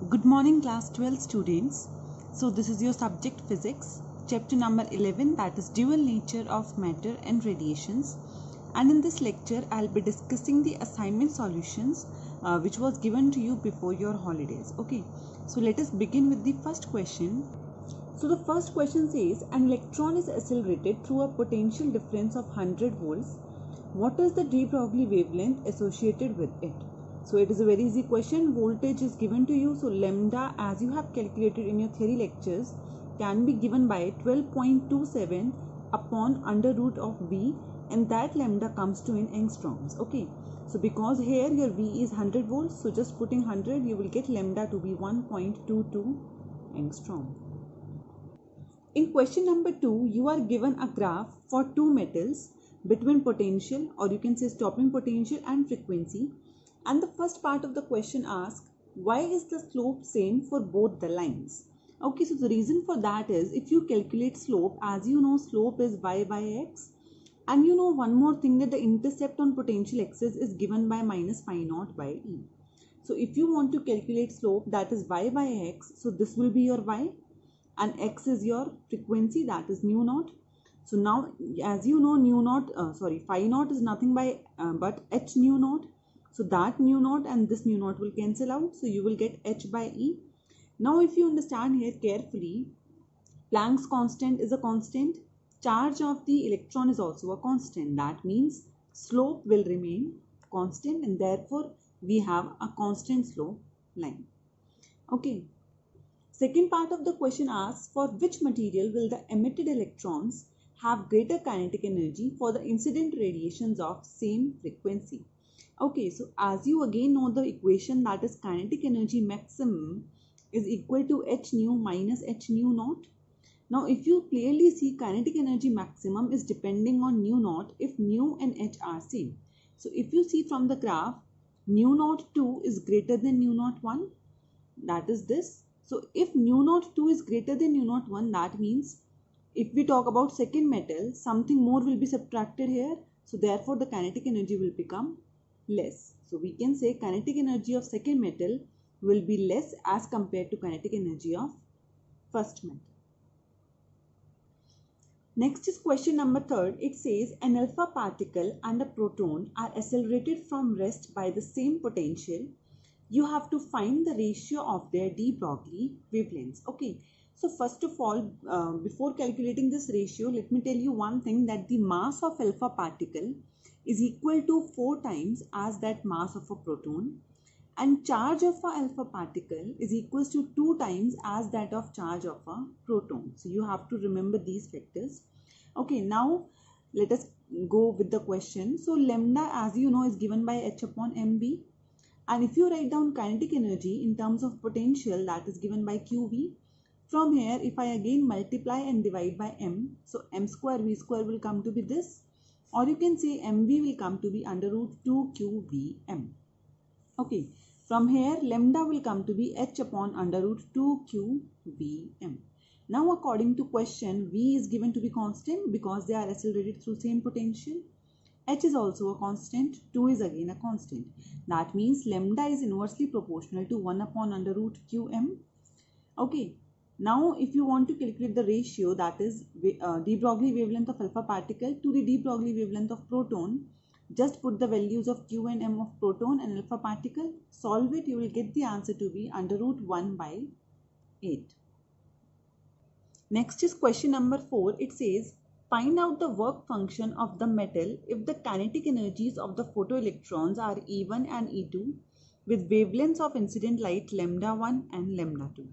Good morning class 12 students. So this is your subject physics, chapter number 11, that is dual nature of matter and radiations. And in this lecture I'll be discussing the assignment solutions which was given to you before your holidays. Okay, so let us begin with the first question. So the first question says an electron is accelerated through a potential difference of 100 volts. What is the de Broglie wavelength associated with it? So it is a very easy question. Voltage is given to you. So lambda, as you have calculated in your theory lectures, can be given by 12.27 upon under root of V, and that lambda comes to in angstroms. Okay. So because here your V is 100 volts, so just putting 100, you will get lambda to be 1.22 angstrom. In question number 2, you are given a graph for two metals between potential, or you can say stopping potential, and frequency. And the first part of the question asks, why is the slope same for both the lines? Okay, so the reason for that is, if you calculate slope, as you know, slope is y by x. And you know one more thing, that the intercept on potential axis is given by minus phi naught by E. So if you want to calculate slope, that is y by x, so this will be your y, and x is your frequency, that is nu naught. So now, as you know, phi naught is nothing but h nu naught. So that nu naught and this nu naught will cancel out. So you will get h by E. Now if you understand here carefully, Planck's constant is a constant. Charge of the electron is also a constant. That means slope will remain constant, and therefore we have a constant slope line. Okay. Second part of the question asks, for which material will the emitted electrons have greater kinetic energy for the incident radiations of same frequency? Okay, so as you again know the equation, that is kinetic energy maximum is equal to h nu minus h nu naught. Now if you clearly see, kinetic energy maximum is depending on nu naught if nu and h are same. So if you see from the graph, nu naught 2 is greater than nu naught 1, that is this. So if nu naught 2 is greater than nu naught 1, that means if we talk about second metal, something more will be subtracted here. So therefore the kinetic energy will become less. So we can say kinetic energy of second metal will be less as compared to kinetic energy of first metal. Next is question number 3. It says an alpha particle and a proton are accelerated from rest by the same potential. You have to find the ratio of their de Broglie wavelengths. Okay, so first of all, before calculating this ratio, let me tell you one thing, that the mass of alpha particle is equal to 4 times as that mass of a proton, and charge of a alpha particle is equals to 2 times as that of charge of a proton. So you have to remember these factors. Okay, now let us go with the question. So lambda, as you know, is given by h upon mv, and if you write down kinetic energy in terms of potential, that is given by qv. From here, if I again multiply and divide by m, so m square v square will come to be this, or you can say mv will come to be under root 2 qvm. Okay, from here lambda will come to be h upon under root 2 qvm. Now according to question, v is given to be constant because they are accelerated through same potential. H is also a constant, 2 is again a constant. That means lambda is inversely proportional to 1 upon under root qm. Okay. Now, if you want to calculate the ratio, that is de Broglie wavelength of alpha particle to the de Broglie wavelength of proton, just put the values of q and m of proton and alpha particle, solve it, you will get the answer to be under root 1 by 8. Next is question number 4. It says, find out the work function of the metal if the kinetic energies of the photoelectrons are E1 and E2 with wavelengths of incident light lambda 1 and lambda 2.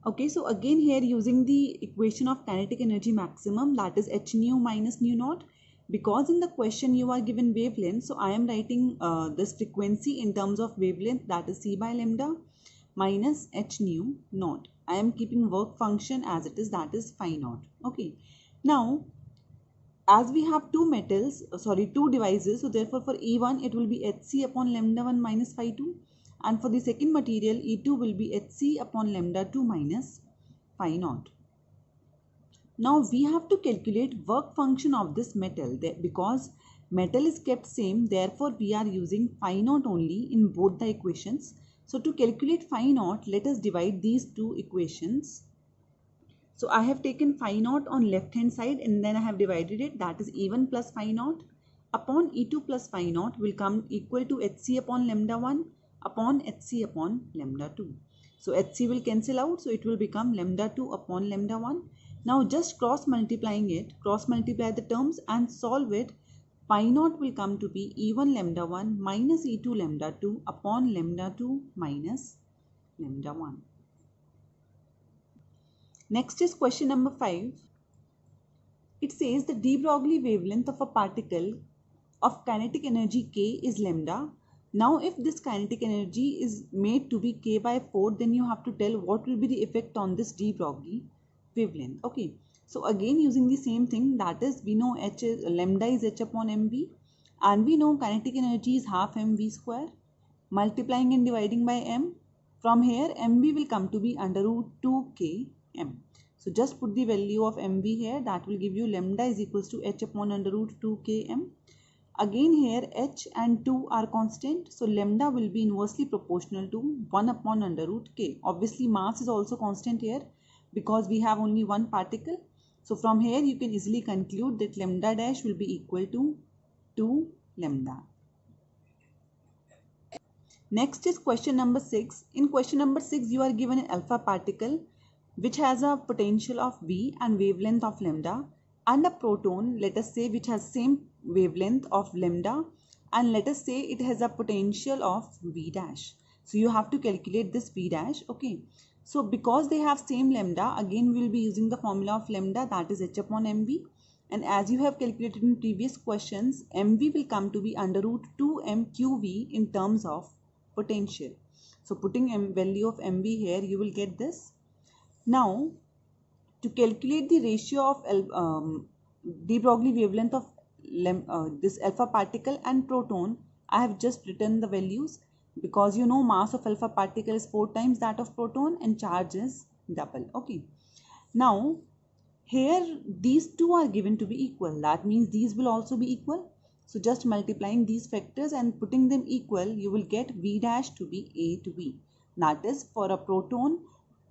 Okay, so again here using the equation of kinetic energy maximum, that is h nu minus nu naught, because in the question you are given wavelength, so I am writing this frequency in terms of wavelength, that is c by lambda minus h nu naught. I am keeping work function as it is, that is phi naught. Okay, now as we have two devices, so therefore for E1 it will be hc upon lambda 1 minus phi 2, and for the second material E2 will be hc upon lambda 2 minus phi naught. Now we have to calculate work function of this metal, because metal is kept same, therefore we are using phi naught only in both the equations. So to calculate phi naught, let us divide these two equations. So I have taken phi naught on left hand side and then I have divided it, that is E1 plus phi naught upon E2 plus phi naught will come equal to Hc upon lambda 1 upon Hc upon lambda 2. So Hc will cancel out, so it will become lambda 2 upon lambda 1. Now just cross multiply the terms and solve it. Phi naught will come to be E1 lambda 1 minus E2 lambda 2 upon lambda 2 minus lambda 1. Next is question number 5. It says the de Broglie wavelength of a particle of kinetic energy k is lambda. Now if this kinetic energy is made to be k by 4, then you have to tell what will be the effect on this de Broglie wavelength. Okay, so again using the same thing, that is we know lambda is h upon mv and we know kinetic energy is half mv square. Multiplying and dividing by m, from here mv will come to be under root 2 km. So just put the value of mv here, that will give you lambda is equals to h upon under root 2 km. Again here h and 2 are constant, so lambda will be inversely proportional to 1 upon under root k. Obviously mass is also constant here because we have only one particle. So from here you can easily conclude that lambda dash will be equal to 2 lambda. Next is question number 6. In question number 6 you are given an alpha particle which has a potential of V and wavelength of lambda, and a proton, let us say, which has same wavelength of lambda, and let us say it has a potential of V dash. So you have to calculate this V dash. Okay, so because they have same lambda, again we will be using the formula of lambda, that is h upon mv, and as you have calculated in previous questions, mv will come to be under root 2 mqv in terms of potential. So putting value of mv here, you will get this. Now to calculate the ratio of de Broglie wavelength of this alpha particle and proton, I have just written the values because you know mass of alpha particle is 4 times that of proton and charge is double. Okay, now here these two are given to be equal, that means these will also be equal. So just multiplying these factors and putting them equal, you will get V dash to be A to B. That is, for a proton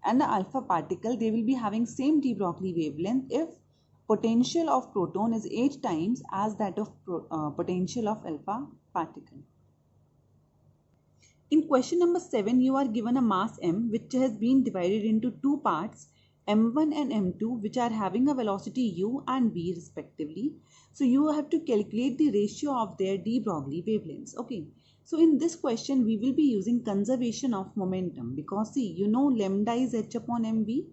and the alpha particle, they will be having same de Broglie wavelength if potential of proton is 8 times as that of potential of alpha particle. In question number 7, you are given a mass m which has been divided into two parts, m1 and m2, which are having a velocity u and v respectively. So you have to calculate the ratio of their de Broglie wavelengths. Okay, so in this question we will be using conservation of momentum because see, you know lambda is h upon mv,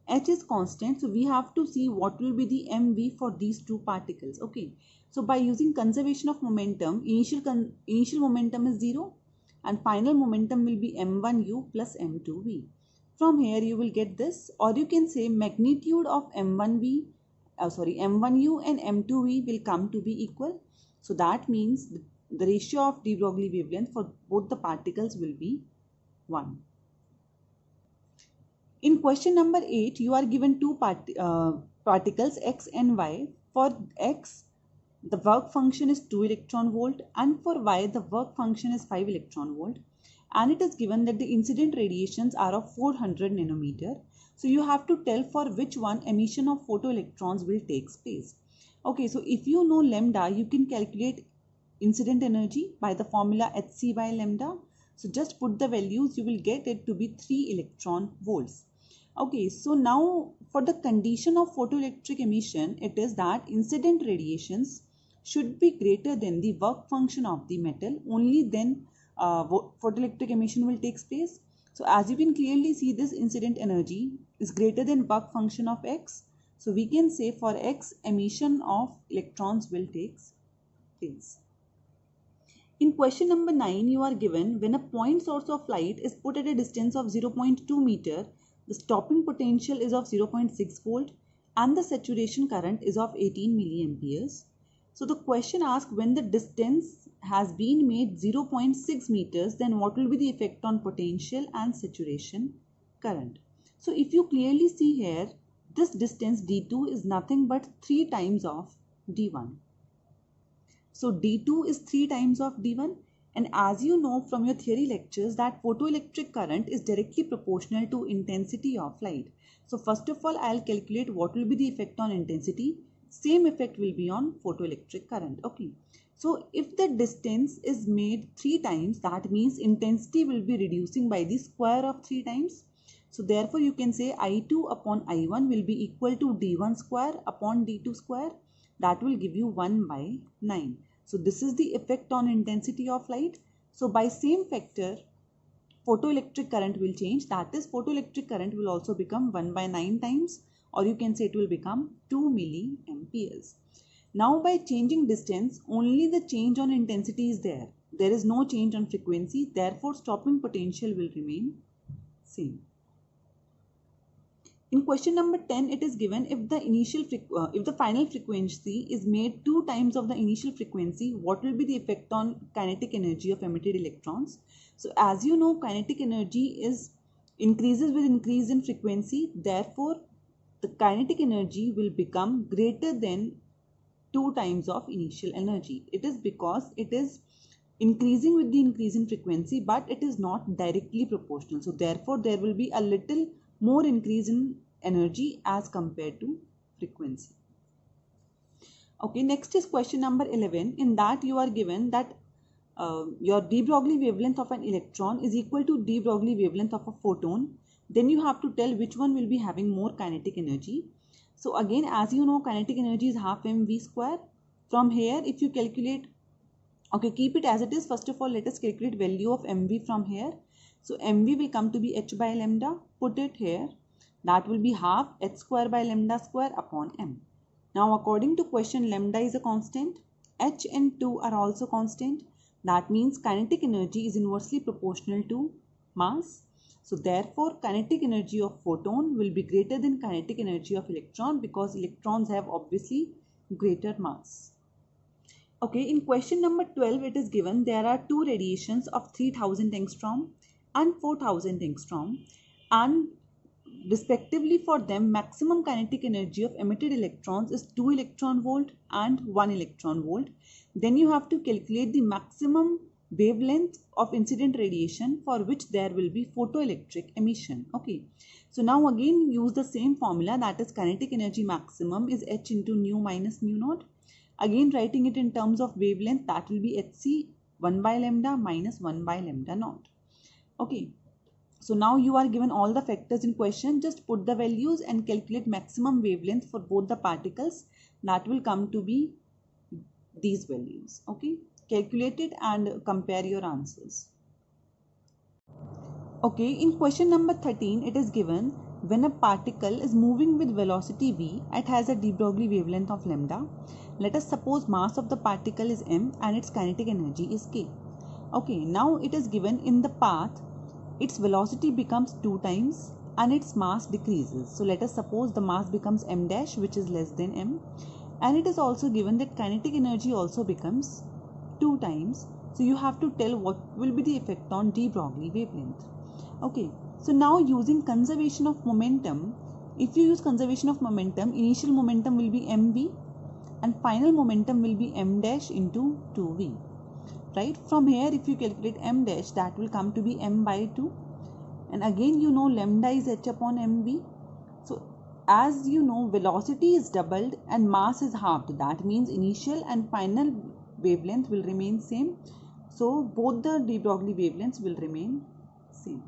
h is constant, so we have to see what will be the mv for these two particles. Okay, so by using conservation of momentum, initial momentum is 0 and final momentum will be m1u plus m2v. From here you will get this, or you can say magnitude of m1u and m2v will come to be equal. So that means the ratio of de Broglie wavelength for both the particles will be 1. In question number 8, you are given two particles x and y. For x, the work function is 2 electron volt, and for y, the work function is 5 electron volt. And it is given that the incident radiations are of 400 nanometer. So you have to tell for which one emission of photoelectrons will take place. Okay, so if you know lambda, you can calculate incident energy by the formula Hc by lambda. So just put the values, you will get it to be 3 electron volts. Okay, so now for the condition of photoelectric emission, it is that incident radiations should be greater than the work function of the metal. Only then photoelectric emission will take place. So as you can clearly see, this incident energy is greater than work function of x. So we can say for x, emission of electrons will take place. In question number 9, you are given when a point source of light is put at a distance of 0.2 meter, the stopping potential is of 0.6 volt and the saturation current is of 18 milliamperes. So the question asks, when the distance has been made 0.6 meters, then what will be the effect on potential and saturation current? So if you clearly see here, this distance d2 is nothing but 3 times of d1. So d2 is 3 times of d1 And as you know from your theory lectures that photoelectric current is directly proportional to intensity of light. So first of all, I'll calculate what will be the effect on intensity. Same effect will be on photoelectric current. Okay. So if the distance is made 3 times, that means intensity will be reducing by the square of 3 times. So therefore you can say I2 upon I1 will be equal to D1 square upon D2 square. That will give you 1 by 9. So this is the effect on intensity of light. So by same factor, photoelectric current will change. That is, photoelectric current will also become 1 by 9 times, or you can say it will become 2 milliamperes. Now by changing distance, only the change on intensity is there. There is no change on frequency. Therefore, stopping potential will remain same. In question number 10, it is given if the final frequency is made 2 times of the initial frequency, what will be the effect on kinetic energy of emitted electrons? So as you know, kinetic energy increases with increase in frequency. Therefore, the kinetic energy will become greater than 2 times of initial energy. It is because it is increasing with the increase in frequency, but it is not directly proportional. So therefore, there will be a little more increase in energy as compared to frequency. Okay, next is question number 11. In that you are given that your de Broglie wavelength of an electron is equal to de Broglie wavelength of a photon. Then you have to tell which one will be having more kinetic energy. So again, as you know, kinetic energy is half mv square. From here, if you calculate, okay, keep it as it is. First of all, let us calculate value of mv from here. So mv will come to be h by lambda. Put it here. That will be half h square by lambda square upon m. Now according to question, lambda is a constant. H and 2 are also constant. That means kinetic energy is inversely proportional to mass. So therefore, kinetic energy of photon will be greater than kinetic energy of electron because electrons have obviously greater mass. Okay, in question number 12, it is given there are 2 radiations of 3000 angstrom and 4000 angstrom, and respectively for them maximum kinetic energy of emitted electrons is 2 electron volt and 1 electron volt. Then you have to calculate the maximum wavelength of incident radiation for which there will be photoelectric emission. Okay, so now again use the same formula, that is kinetic energy maximum is h into nu minus nu naught. Again writing it in terms of wavelength, that will be hc 1 by lambda minus 1 by lambda naught. Okay, so now you are given all the factors in question. Just put the values and calculate maximum wavelength for both the particles. That will come to be these values. Okay, calculate it and compare your answers. Okay, in question number 13, it is given when a particle is moving with velocity v, it has a de Broglie wavelength of lambda. Let us suppose mass of the particle is m and its kinetic energy is k. Okay, now it is given in the path its velocity becomes 2 times and its mass decreases. So let us suppose the mass becomes m dash, which is less than m, and it is also given that kinetic energy also becomes 2 times. So you have to tell what will be the effect on de Broglie wavelength. Okay, so now using conservation of momentum, if you use conservation of momentum, initial momentum will be mv and final momentum will be m dash into 2v. Right, from here if you calculate m dash, that will come to be m by 2, and again you know lambda is h upon mv. So as you know, velocity is doubled and mass is halved. That means initial and final wavelength will remain same. So both the de Broglie wavelengths will remain same.